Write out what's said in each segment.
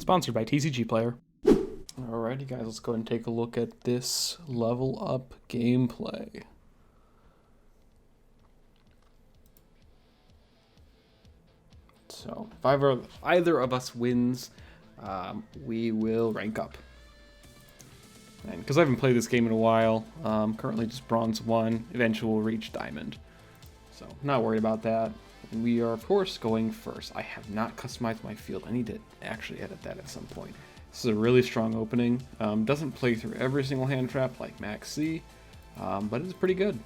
Sponsored by TCG Player. Alrighty guys, let's go ahead and take a look at this level up gameplay. So, if either of us wins, we will rank up. And because I haven't played this game in a while, currently just Bronze 1, eventually we'll reach Diamond. So, not worried about that. And we are, of course, going first. I have not customized my field. I need to actually edit that at some point. This is a really strong opening. Doesn't play through every single hand trap like Max C, but it's pretty good.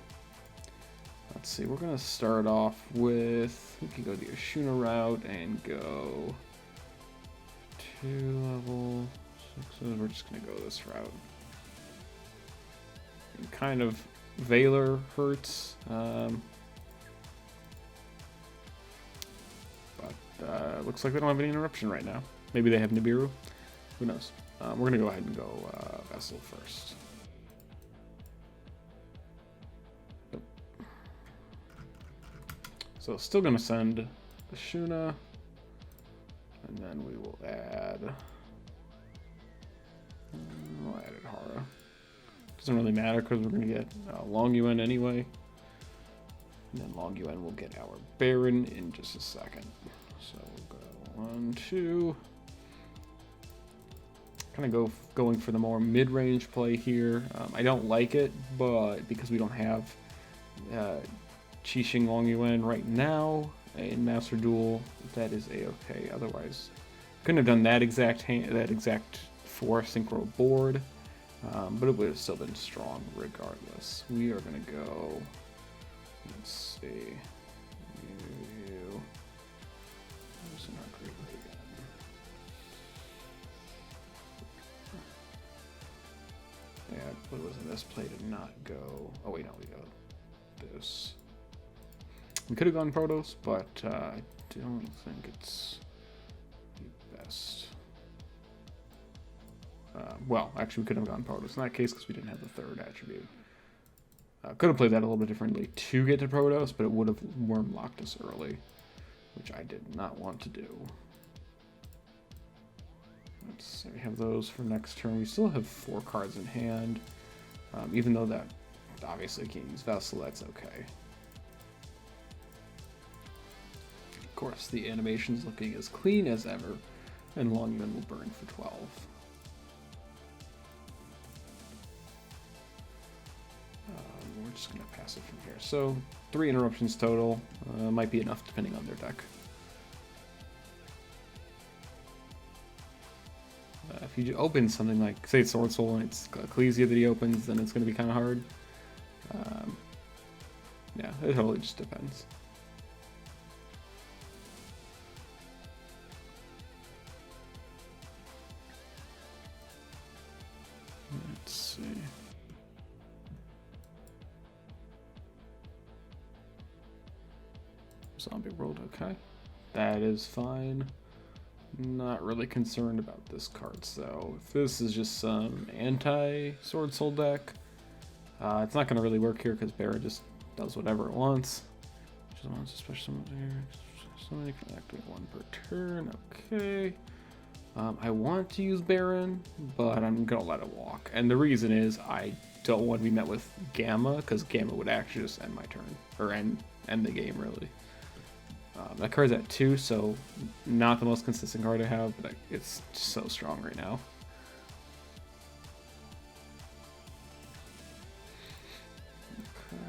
Let's see, we're going to start off with, we can go the Ashuna route and go 2 level 6s. We're just going to go this route. And kind of Valor hurts, but looks like they don't have any interruption right now. Maybe they have Nibiru. Who knows? We're going to go ahead and go Vessel first. Nope. So still going to send Ashuna, and then we will add, we'll add Hara. Doesn't really matter because we're going to get Long Yuan anyway. And then Long Yuan will get our Baron in just a second. So we'll go 1, 2. Kind of going for the more mid-range play here. I don't like it, but because we don't have Qixing Long Yuan right now in Master Duel, that is a-okay. Otherwise, couldn't have done that exact 4 synchro board, but it would have still been strong regardless. We are gonna go. Let's see. Yeah, what was it? This play did not go. Oh wait, no, we got this. We could have gone Protos, but I don't think it's the best. Well, actually, we could have gone Protos in that case because we didn't have the third attribute. Could have played that a little bit differently to get to Protos, but it would have worm locked us early, which I did not want to do. Let's see, we have those for next turn. We still have 4 cards in hand, even though that obviously can't use Vessel, that's okay. Of course, the animation's looking as clean as ever, and Long Yuan will burn for 12. We're just going to pass it from here. So, 3 interruptions total, might be enough depending on their deck. If you open something like, say it's Swordsoul and it's Ecclesia that he opens, then it's going to be kind of hard. Yeah, it totally just depends. Let's see. Zombie World, okay. That is fine. Not really concerned about this card, so if this is just some anti-Swordsoul deck, it's not going to really work here because Barra just does whatever it wants. Just wants a special summon here. Somebody can activate 1 per turn, okay. I want to use Baron, but I'm going to let it walk. And the reason is I don't want to be met with Gamma, because Gamma would actually just end my turn, or end the game, really. That card's at 2, so not the most consistent card I have, but it's just so strong right now. Okay.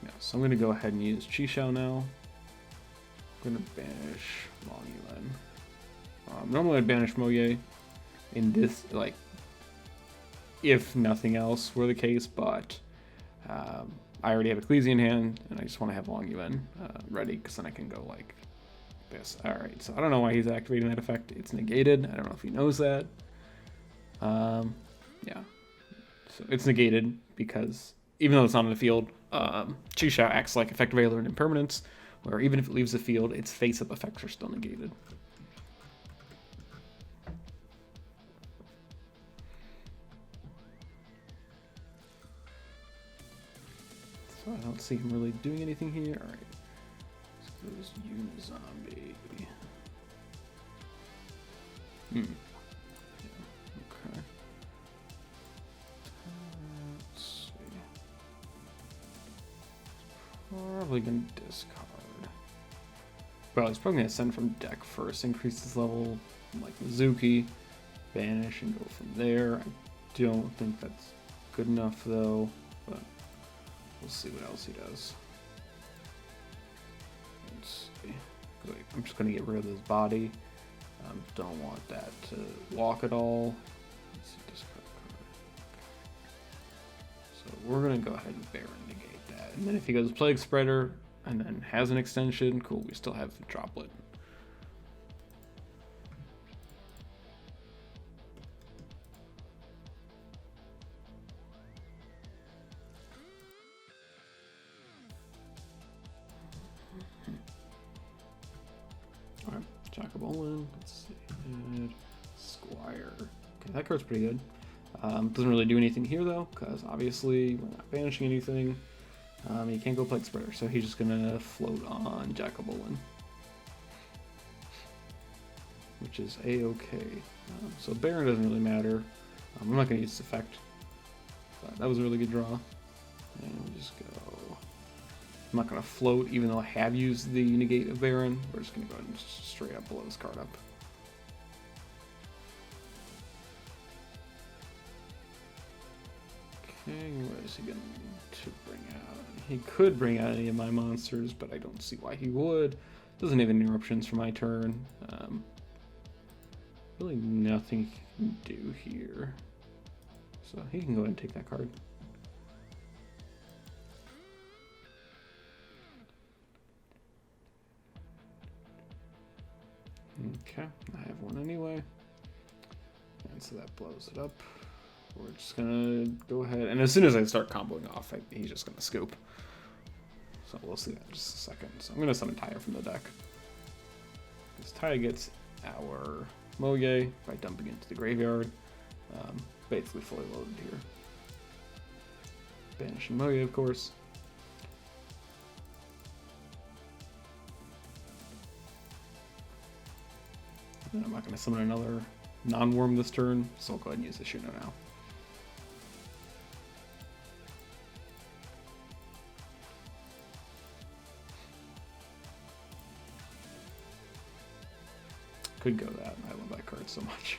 Yeah, so I'm going to go ahead and use Yugioh now. I'm going to banish Long Yuan. Normally I'd banish Moye in this, like, if nothing else were the case, but I already have Ecclesia in hand, and I just want to have Long Yuan ready, because then I can go like this. Alright, so I don't know why he's activating that effect. It's negated. I don't know if he knows that. Yeah. So it's negated because, even though it's not in the field, Yugioh acts like Effect Valor and Impermanence, where even if it leaves the field, its face-up effects are still negated. I don't see him really doing anything here. Alright. Let's go Unizombie. Yeah, okay. Let's see. Probably gonna discard. Well, he's probably gonna send from deck first, increase his level like Mizuki, banish, and go from there. I don't think that's good enough though, but we'll see what else he does. Let's see. Wait, I'm just gonna get rid of this body. Don't want that to walk at all. Let's see, discard card. So we're gonna go ahead and Baron negate that, and then if he goes Plague Spreader and then has an extension, cool. We still have the droplet. Alright, Jackabolin, let's see, and Squire. Okay, that card's pretty good. Doesn't really do anything here though, because obviously we're not banishing anything. He can't go Plague Spreader, so he's just gonna float on Jackabolin, which is a-okay. So Baron doesn't really matter. I'm not gonna use this effect, but that was a really good draw. And we just go. I'm not going to float, even though I have used the negate of Baron. We're just going to go ahead and straight up blow this card up. Okay, what is he going to bring out? He could bring out any of my monsters, but I don't see why he would. Doesn't have any interruptions for my turn. Really nothing he can do here. So he can go ahead and take that card. Okay, I have one anyway, and so that blows it up. We're just gonna go ahead, and as soon as I start comboing off, he's just gonna scoop. So we'll see that in just a second. So I'm gonna summon Taya from the deck. Because Taya gets our Moye by dumping into the graveyard. Basically fully loaded here. Banishing Moye, of course. And I'm not going to summon another non-worm this turn, so I'll go ahead and use the Shuno now. Could go that. I love that card so much.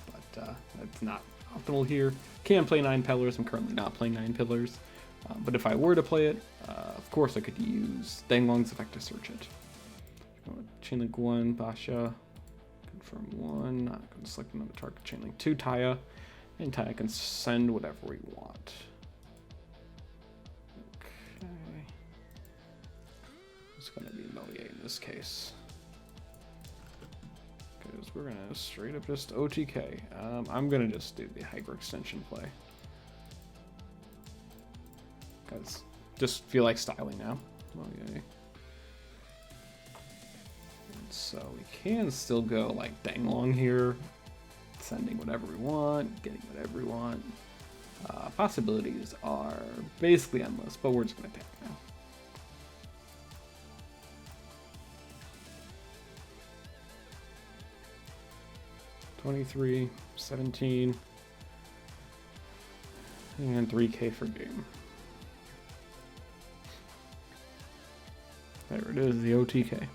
But that's not optimal here. Can play 9 Pillars. I'm currently not playing 9 Pillars. But if I were to play it, of course I could use Danglong's effect to search it. Chainlink 1, Basha, confirm 1, not going to select another target, Chainlink 2, Taya, and Taya can send whatever we want. Okay. It's going to be Moye in this case. Because we're going to straight up just OTK. I'm going to just do the hyperextension play. Because just feel like styling now. Moye. So we can still go like Danglong here, sending whatever we want, getting whatever we want. Possibilities are basically endless, but we're just going to attack now. $23, 17, and 3K for game. There it is, the OTK.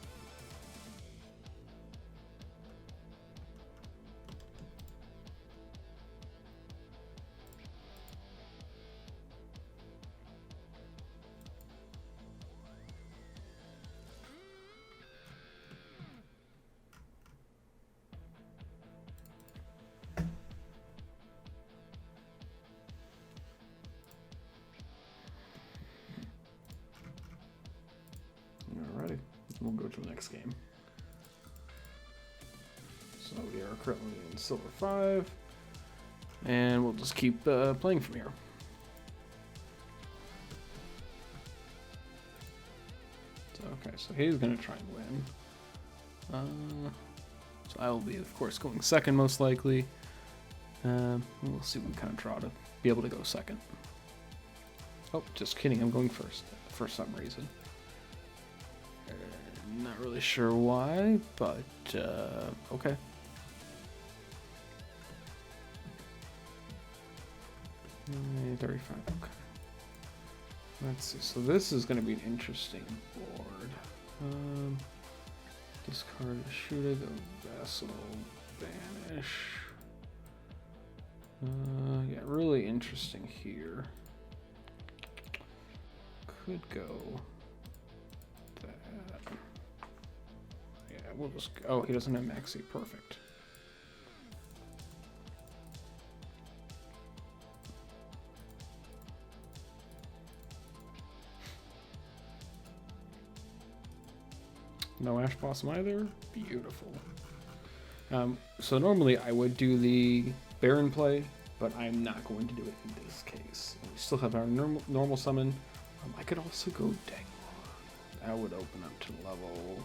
Alrighty, we'll go to the next game. So we are currently in Silver 5, and we'll just keep playing from here. So, okay, so he's going to try and win. So I will be, of course, going second most likely. We'll see what kind of draw to be able to go second. Oh, just kidding, I'm going first for some reason. Not really sure why, but okay. 35, okay. Let's see, so this is going to be an interesting board. Discard a shooter, go vessel, banish. Yeah, really interesting here. Could go that. Yeah, we'll just go. Oh, he doesn't have Maxi. Perfect. No Ash Blossom either. Beautiful. So normally I would do the Baron play, but I'm not going to do it in this case. We still have our normal summon. I could also go Dengar. That would open up to level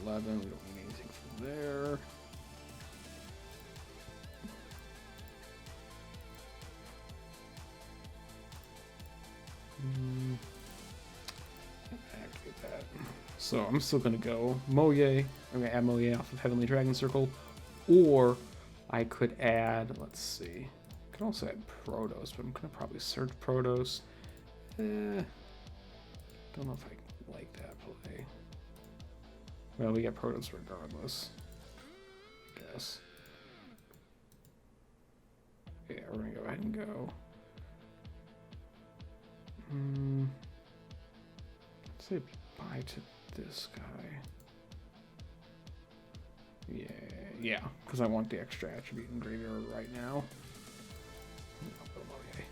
11. We don't need anything from there. Activate that. So I'm still going to go Moye. I'm going to add Moye off of Heavenly Dragon Circle. Or I could add, let's see. I could also add Protos, but I'm going to probably search Protos. Don't know if I like that play. Well, we get Protos regardless, I guess. Yeah, we're going to go ahead and go. Let's say bye to this guy. Yeah, because I want the extra attribute in graveyard right now. Okay.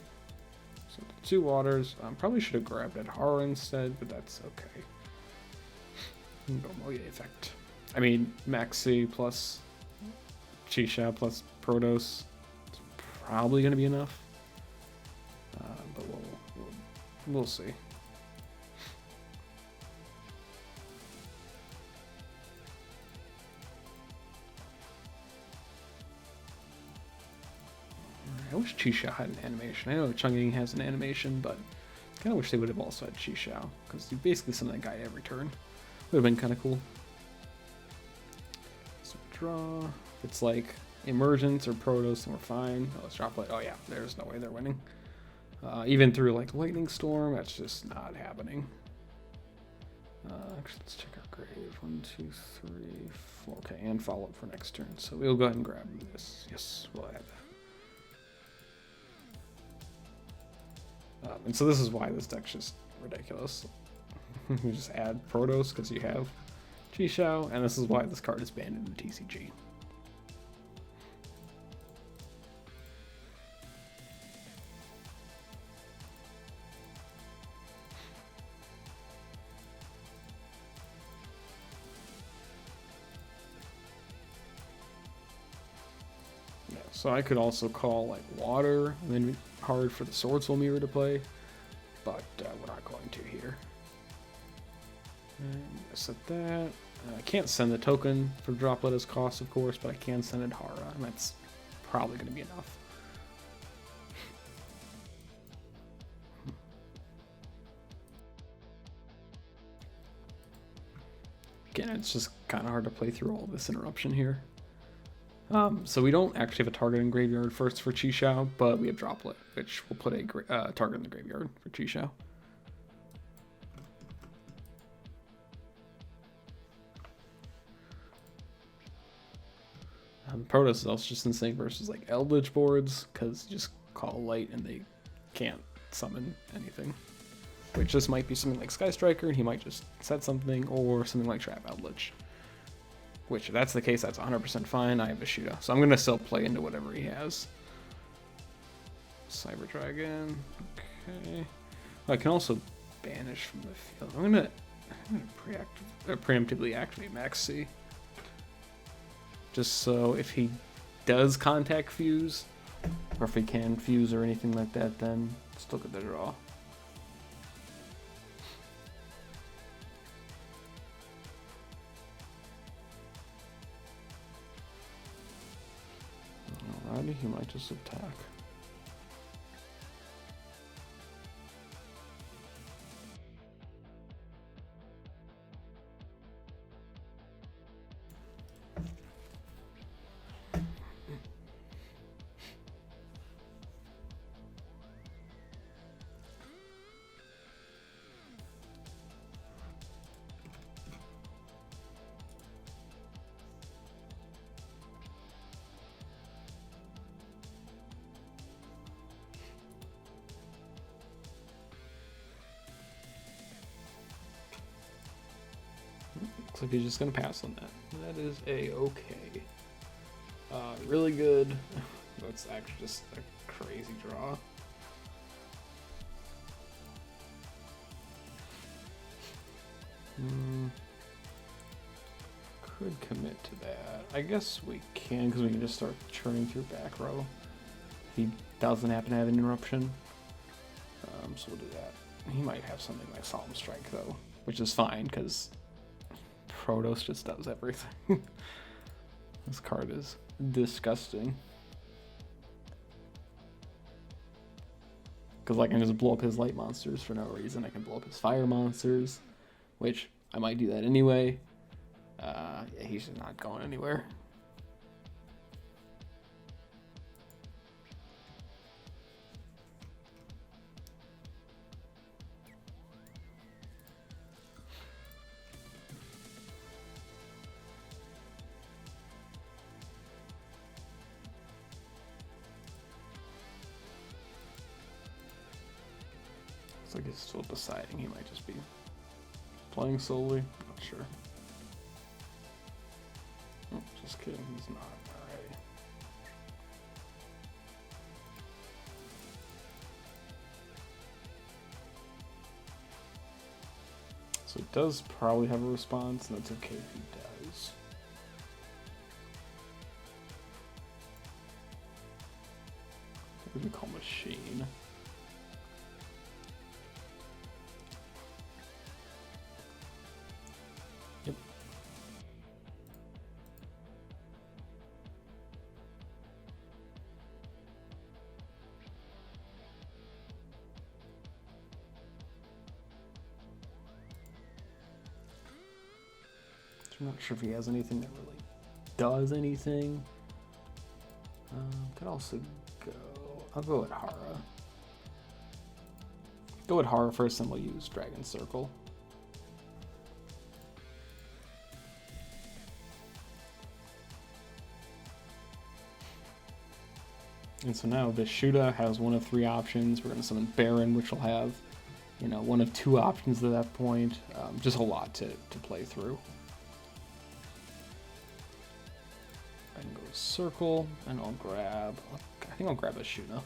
So 2 waters. Probably should have grabbed that horror instead, but that's okay. Go Moye effect. I mean, Maxi plus Chisha plus Protos. It's probably going to be enough. But we'll see. I wish Chisha had an animation. I know Chang'e has an animation, but I kind of wish they would have also had Chisha, because you basically summon that guy every turn. Would have been kind of cool. So draw. If it's like Emergence or Protos, then we're fine. Oh, let's drop it. Oh yeah, there's no way they're winning. Even through like Lightning Storm, that's just not happening. Actually, let's check our grave. 1, 2, 3, 4. Okay, and follow up for next turn. So we'll go ahead and grab this. Yes, we'll add that. And so this is why this deck's just ridiculous. You just add Protos because you have Yugioh, and this is why this card is banned in the TCG. Yeah, so I could also call like water, and then hard for the Swordsoul mirror to play, but we're not going to here. And set that. I can't send the token for droplet as cost, of course, but I can send it Hara, and that's probably going to be enough. Again, it's just kind of hard to play through all this interruption here. So we don't actually have a target in graveyard first for Yugioh, but we have droplet, which will put a target in the graveyard for Yugioh. Protoss is also just insane versus like Eldritch boards, because you just call light and they can't summon anything. Which this might be something like Sky Striker, and he might just set something, or something like Trap Eldritch. Which, if that's the case, that's 100% fine. I have a Yugioh, so I'm going to still play into whatever he has. Cyber Dragon. Okay. I can also banish from the field. I'm going to preemptively activate Maxi. Just so if he does contact Fuse, or if he can Fuse or anything like that, then still get the draw. Alrighty, he might just attack. Looks like he's just gonna pass on that. That is a-okay. Really good. That's actually just a crazy draw. Could commit to that. I guess we can, because we can just start churning through back row. If he doesn't happen to have an interruption. So we'll do that. He might have something like Solemn Strike though, which is fine, because Protos just does everything. This card is disgusting. Because I can just blow up his light monsters for no reason. I can blow up his fire monsters, which I might do that anyway. Yeah, he's just not going anywhere. Looks like he's still deciding. He might just be playing solely. Not sure. Oh, just kidding. He's not. Alright. So it does probably have a response, and that's okay if he does. What do we call machine? Yep. I'm not sure if he has anything that really does anything. Could also go. I'll go with Hara. Go with Hara first, and we'll use Dragon Circle. And so now Vishuddha has one of 3 options. We're going to summon Baron, which will have, you know, one of 2 options at that point. Just a lot to play through. I can go Circle, and I'll grab. I think I'll grab Vishuddha.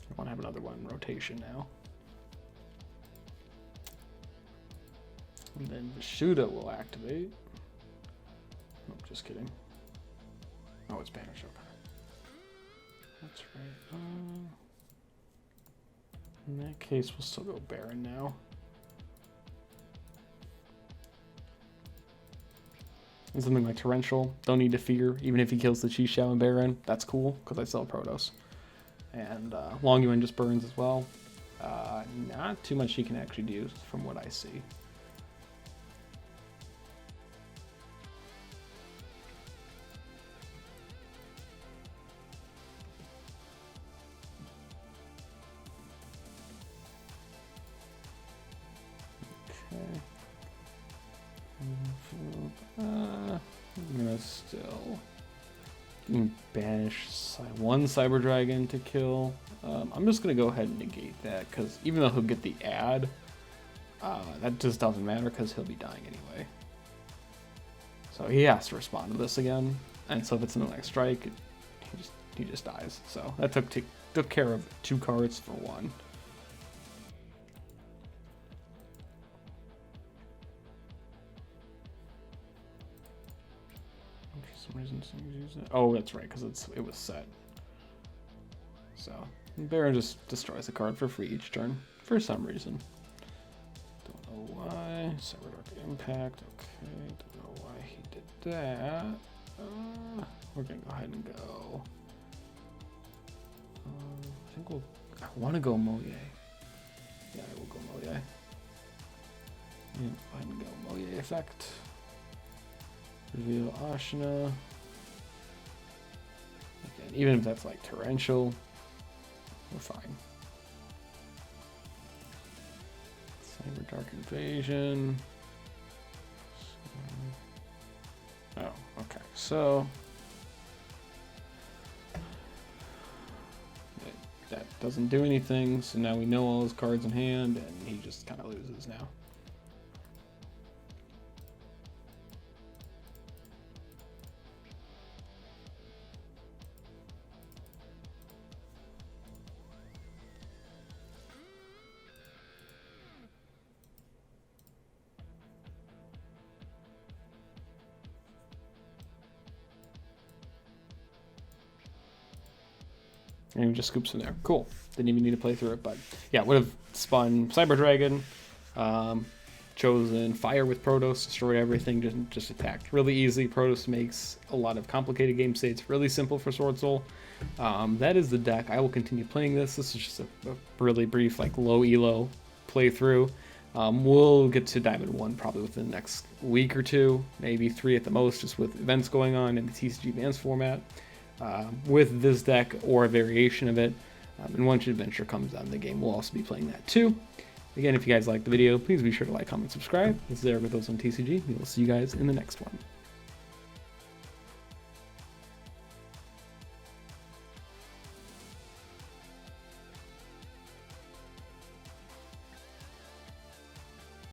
I want to have another one in rotation now. And then Vishuddha will activate. Oh, just kidding. Oh, it's banished. Okay. That's right. In that case, we'll still go Baron now. And something like Torrential, don't need to fear, even if he kills the Yugioh and Baron. That's cool, because I still have Protos. And Long Yuan just burns as well. Not too much he can actually do, from what I see. I'm gonna still banish one Cyber Dragon to kill. I'm just gonna go ahead and negate that, because even though he'll get the add, that just doesn't matter because he'll be dying anyway. So he has to respond to this again, and so if it's something like Strike, he just dies. So that took care of 2 cards for 1. Reason to use it. Oh, that's right, because it was set. So Baron just destroys the card for free each turn for some reason. Don't know why. Cyberdark Impact. Okay. Don't know why he did that. We're gonna go ahead and go. I think we'll. I want to go Moye. Yeah, I will go Moye. Yeah, go ahead and go Moye effect. Reveal Ashina. Again, even if that's like Torrential, we're fine. Cyber Dark Invasion. Oh, okay. So That doesn't do anything, so now we know all his cards in hand, and he just kind of loses now. And he just scoops from there. Cool. Didn't even need to play through it, but yeah, would have spun Cyber Dragon, chosen Fire with Protoss, destroyed everything, just attacked. Really easy. Protoss makes a lot of complicated game states really simple for Swordsoul. That is the deck. I will continue playing this. This is just a really brief, like, low elo playthrough. We'll get to Diamond 1 probably within the next week or two, maybe 3 at the most, just with events going on in the TCG Advanced format. With this deck or a variation of it. And once Adventure comes out in the game, we'll also be playing that too. Again, if you guys liked the video, please be sure to like, comment, subscribe. This is Eric with OzoneTCG. We will see you guys in the next one.